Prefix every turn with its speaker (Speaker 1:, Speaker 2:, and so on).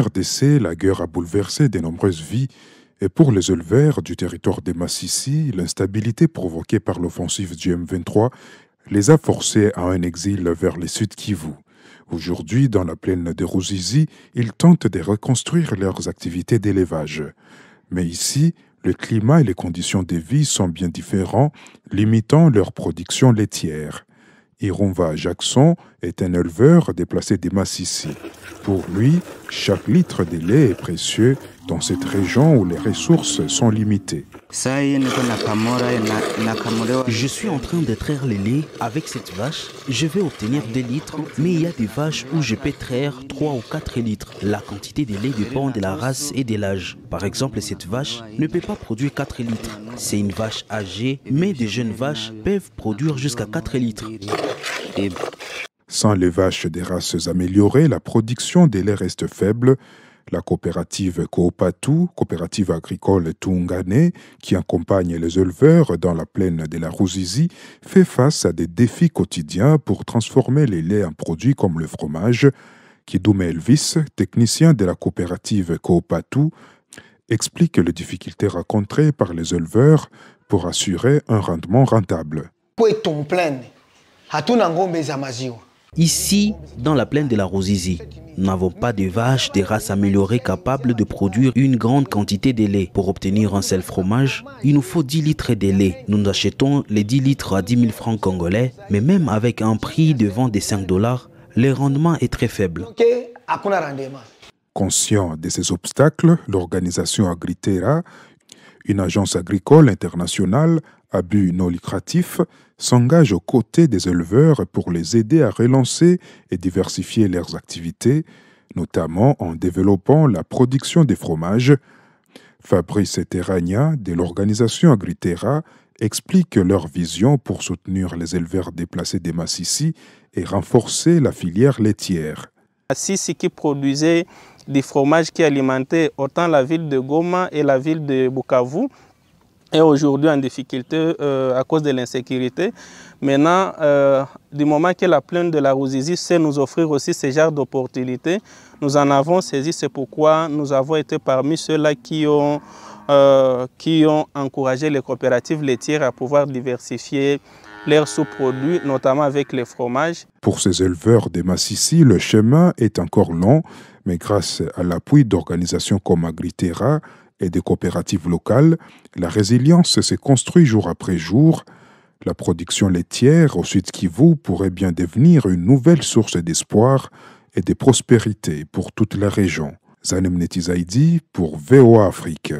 Speaker 1: RDC, la guerre a bouleversé de nombreuses vies et pour les éleveurs du territoire des Massissi, l'instabilité provoquée par l'offensive du M23 les a forcés à un exil vers le Sud Kivu. Aujourd'hui, dans la plaine de Ruzizi, ils tentent de reconstruire leurs activités d'élevage. Mais ici, le climat et les conditions de vie sont bien différents, limitant leur production laitière. Irumva Jackson est un éleveur déplacé des Massissi. Pour lui, chaque litre de lait est précieux dans cette région où les ressources sont limitées.
Speaker 2: Je suis en train de traire le lait avec cette vache. Je vais obtenir 2 litres, mais il y a des vaches où je peux traire 3 ou 4 litres. La quantité de lait dépend de la race et de l'âge. Par exemple, cette vache ne peut pas produire 4 litres. C'est une vache âgée, mais des jeunes vaches peuvent produire jusqu'à 4 litres.
Speaker 1: Sans les vaches des races améliorées, la production des laits reste faible. La coopérative Koopatu, coopérative agricole Tungane, qui accompagne les éleveurs dans la plaine de la Ruzizi, fait face à des défis quotidiens pour transformer les laits en produits comme le fromage. Kidume Elvis, technicien de la coopérative Koopatu, explique les difficultés rencontrées par les éleveurs pour assurer un rendement rentable.
Speaker 2: Ici, dans la plaine de la Ruzizi, nous n'avons pas de vaches de race améliorée capables de produire une grande quantité de lait. Pour obtenir un seul fromage, il nous faut 10 litres de lait. Nous achetons les 10 litres à 10 000 francs congolais, mais même avec un prix de vente de 5 $, le rendement est très faible.
Speaker 1: Conscient de ces obstacles, l'organisation Agritera, une agence agricole internationale à but non lucratif, s'engage aux côtés des éleveurs pour les aider à relancer et diversifier leurs activités, notamment en développant la production des fromages. Fabrice Terragna, de l'organisation Agritera, explique leur vision pour soutenir les éleveurs déplacés des Massissi et renforcer la filière laitière.
Speaker 3: Massissi qui produisait des fromages qui alimentaient autant la ville de Goma et la ville de Bukavu, est aujourd'hui en difficulté à cause de l'insécurité. Maintenant, du moment que la plaine de la Ruzizi sait nous offrir aussi ce genre d'opportunités, nous en avons saisi. C'est pourquoi nous avons été parmi ceux-là qui ont encouragé les coopératives laitières à pouvoir diversifier leurs sous-produits, notamment avec les fromages.
Speaker 1: Pour ces éleveurs des Massissi, le chemin est encore long, mais grâce à l'appui d'organisations comme Agritera et des coopératives locales, la résilience se construit jour après jour. La production laitière au Sud Kivu pourrait bien devenir une nouvelle source d'espoir et de prospérité pour toute la région. Zanem Netizaidi pour VOA Afrique.